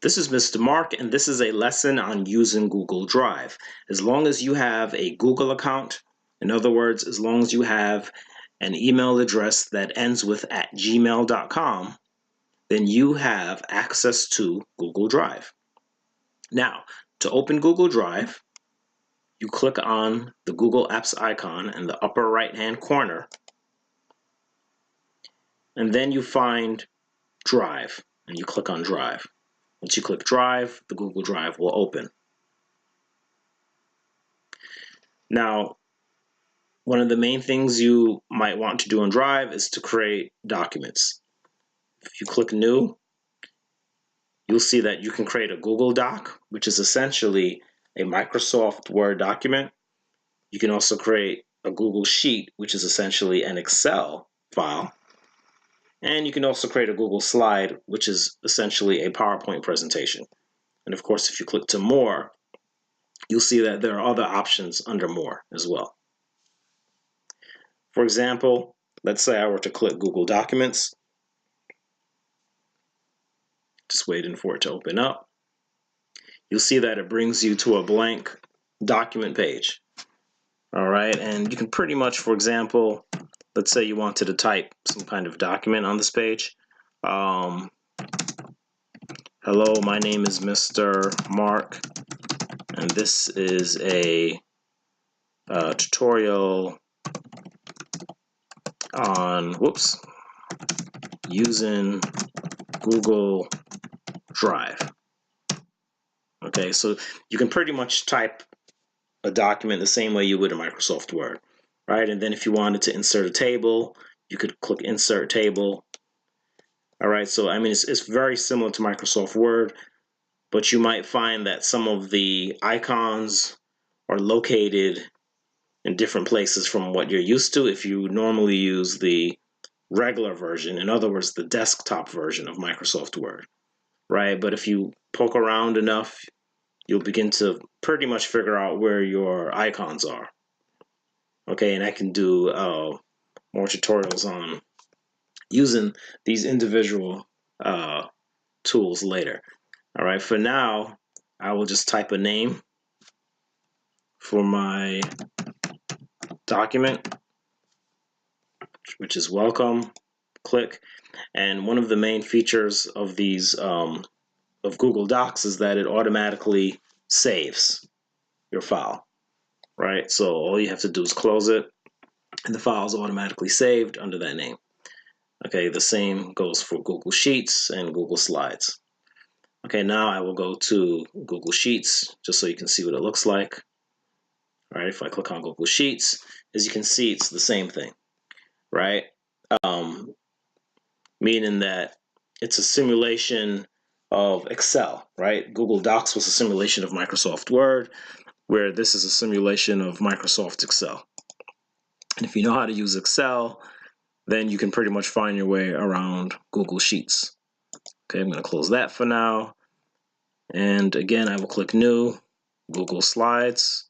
This is Mr. Mark, and this is a lesson on using Google Drive. As long as you have a Google account, in other words, as long as you have an email address that ends with @gmail.com, then you have access to Google Drive. Now, to open Google Drive, you click on the Google Apps icon in the upper right-hand corner, and then you find Drive, and you click on Drive. Once you click Drive, the Google Drive will open. Now, one of the main things you might want to do in Drive is to create documents. If you click New, you'll see that you can create a Google Doc, which is essentially a Microsoft Word document. You can also create a Google Sheet, which is essentially an Excel file. And you can also create a Google Slide, which is essentially a PowerPoint presentation. And of course, if you click to More, you'll see that there are other options under More as well. For example, let's say I were to click Google Documents. Just waiting for it to open up. You'll see that it brings you to a blank document page. All right, and you can pretty much, for example, let's say you wanted to type some kind of document on this page. Hello, my name is Mr. Mark, and this is a tutorial on, using Google Drive. Okay, so you can pretty much type a document the same way you would in Microsoft Word, right? And then if you wanted to insert a table, you could click Insert Table. All right, so I mean, it's very similar to Microsoft Word, but you might find that some of the icons are located in different places from what you're used to if you normally use the regular version, in other words, the desktop version of Microsoft Word, right? But if you poke around enough, you'll begin to pretty much figure out where your icons are. Okay, and I can do more tutorials on using these individual tools later. All right, for now, I will just type a name for my document, which is welcome. Click. And one of the main features of these of Google Docs is that it automatically saves your file, right? So all you have to do is close it, and the file is automatically saved under that name. Okay, the same goes for Google Sheets and Google Slides. Okay, now I will go to Google Sheets just so you can see what it looks like. All right, if I click on Google Sheets, as you can see, it's the same thing, right? Meaning that it's a simulation of Excel, right? Google Docs was a simulation of Microsoft Word, where this is a simulation of Microsoft Excel. And if you know how to use Excel, then you can pretty much find your way around Google Sheets. Okay, I'm going to close that for now. And again, I will click New, Google Slides.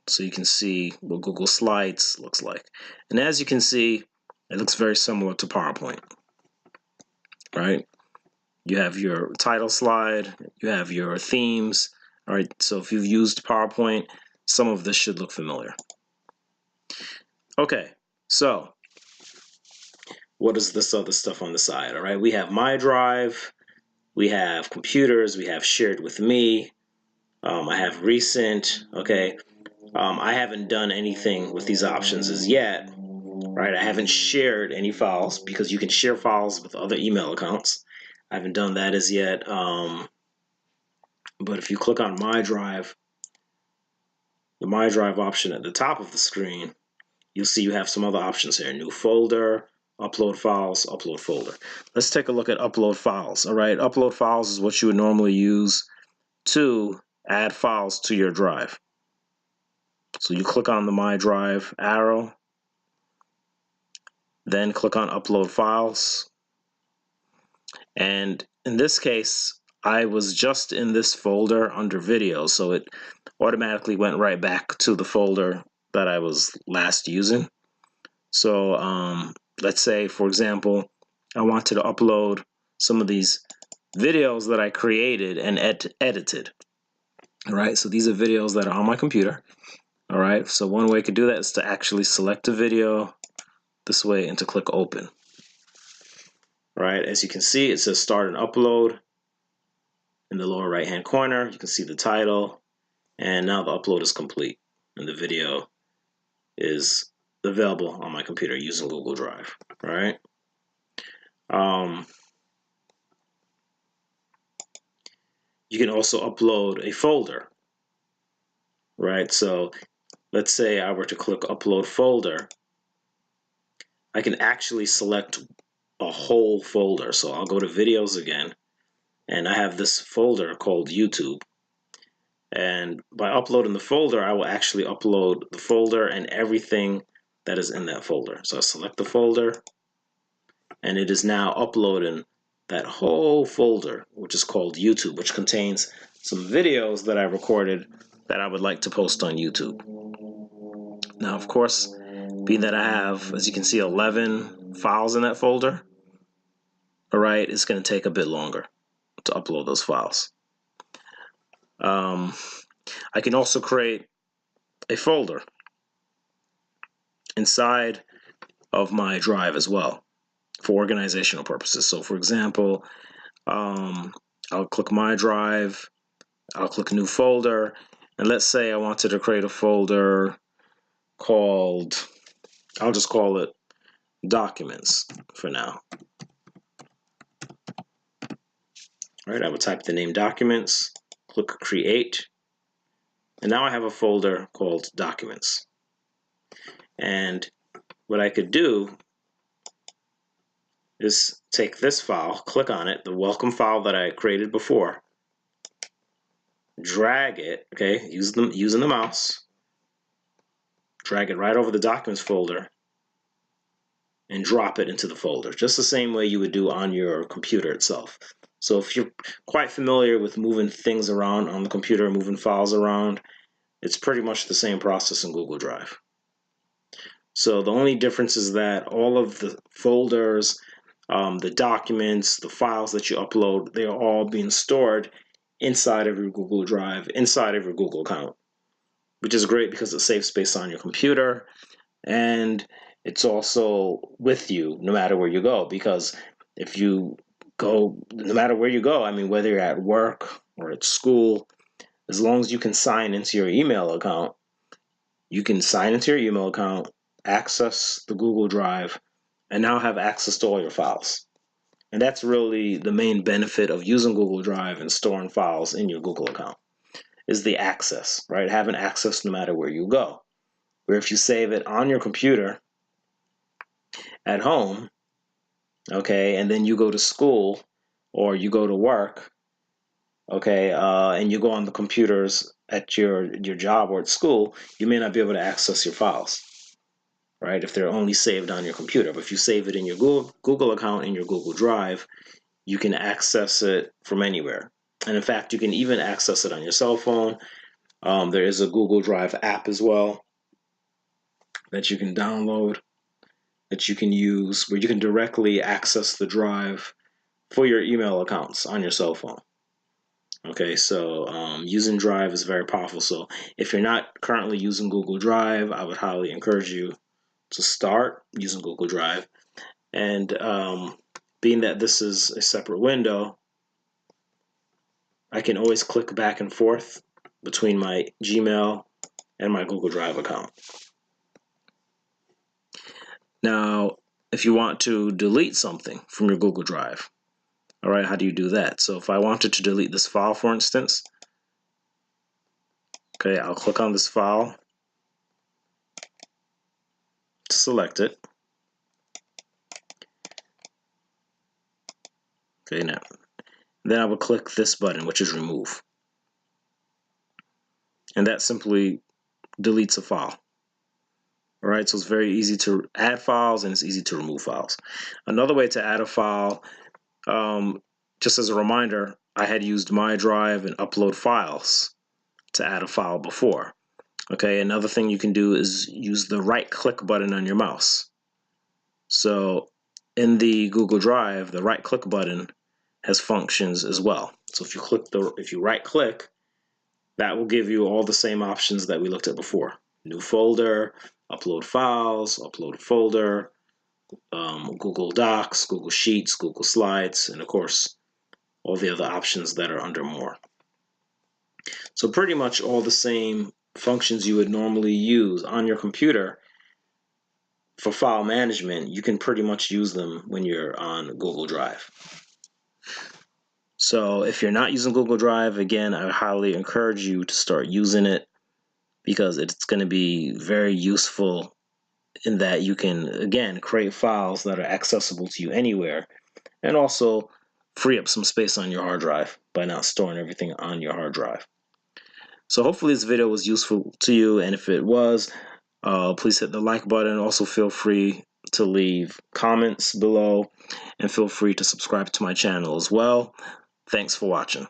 So you can see what Google Slides looks like. And as you can see, it looks very similar to PowerPoint, right? You have your title slide, you have your themes. All right, so if you've used PowerPoint, some of this should look familiar. Okay, so what is this other stuff on the side? All right, we have My Drive, we have computers, we have shared with me, I have recent. Okay, I haven't done anything with these options as yet, right? I haven't shared any files because you can share files with other email accounts. I haven't done that as yet. But if you click on My Drive, the My Drive option at the top of the screen, you'll see you have some other options here. New folder, upload files, upload folder. Let's take a look at upload files. All right, upload files is what you would normally use to add files to your drive. So you click on the My Drive arrow, then click on Upload Files. And in this case, I was just in this folder under Videos, so it automatically went right back to the folder that I was last using. So let's say, for example, I wanted to upload some of these videos that I created and edited. All right, so these are videos that are on my computer. All right, so one way I could do that is to actually select a video this way and to click open. All right, as you can see, it says start and upload in the lower right hand corner. You can see the title, and now the upload is complete and the video is available on my computer using Google Drive. All right. You can also upload a folder, right? So let's say I were to click upload folder, I can actually select a whole folder. So I'll go to videos again, and I have this folder called YouTube. And by uploading the folder, I will actually upload the folder and everything that is in that folder. So I select the folder, and it is now uploading that whole folder, which is called YouTube, which contains some videos that I recorded that I would like to post on YouTube. Now, of course, being that I have, as you can see, 11 files in that folder, all right, it's going to take a bit longer to upload those files. I can also create a folder inside of my drive as well for organizational purposes. So for example, I'll click my drive, I'll click new folder, and let's say I wanted to create a folder called, I'll just call it documents for now. All right, I will type the name documents, click create, and now I have a folder called documents. And what I could do is take this file, click on it, the welcome file that I created before, drag it, okay, using the mouse, drag it right over the documents folder, and drop it into the folder, just the same way you would do on your computer itself. So if you're quite familiar with moving things around on the computer, moving files around, it's pretty much the same process in Google Drive. So the only difference is that all of the folders, the documents, the files that you upload, they are all being stored inside of your Google Drive, inside of your Google account, which is great because it saves space on your computer, and it's also with you no matter where you go, because if you go, no matter where you go, I mean, whether you're at work or at school, as long as you can sign into your email account, you can sign into your email account, access the Google Drive, and now have access to all your files. And that's really the main benefit of using Google Drive and storing files in your Google account, is the access, right? Having access no matter where you go. Where if you save it on your computer at home, okay, and then you go to school or you go to work, okay, and you go on the computers at your job or at school, you may not be able to access your files, right, if they're only saved on your computer. But if you save it in your Google account in your Google Drive, you can access it from anywhere. And in fact, you can even access it on your cell phone. There is a Google Drive app as well that you can download, that you can use, where you can directly access the drive for your email accounts on your cell phone. Okay, so using Drive is very powerful. So if you're not currently using Google Drive, I would highly encourage you to start using Google Drive. And being that this is a separate window, I can always click back and forth between my Gmail and my Google Drive account. Now, if you want to delete something from your Google Drive, all right, how do you do that? So if I wanted to delete this file, for instance, okay, I'll click on this file to select it. Okay, now then I will click this button, which is remove. And that simply deletes a file. All right, so it's very easy to add files and it's easy to remove files. Another way to add a file, just as a reminder, I had used my drive and upload files to add a file before. Okay, another thing you can do is use the right click button on your mouse. So in the Google Drive, the right click button has functions as well. So if you right click, that will give you all the same options that we looked at before. New folder, upload files, upload folder, Google Docs, Google Sheets, Google Slides, and of course, all the other options that are under more. So pretty much all the same functions you would normally use on your computer for file management, you can pretty much use them when you're on Google Drive. So if you're not using Google Drive, again, I highly encourage you to start using it because it's going to be very useful in that you can, again, create files that are accessible to you anywhere and also free up some space on your hard drive by not storing everything on your hard drive. So hopefully this video was useful to you, and if it was, please hit the like button. Also feel free to leave comments below and feel free to subscribe to my channel as well. Thanks for watching.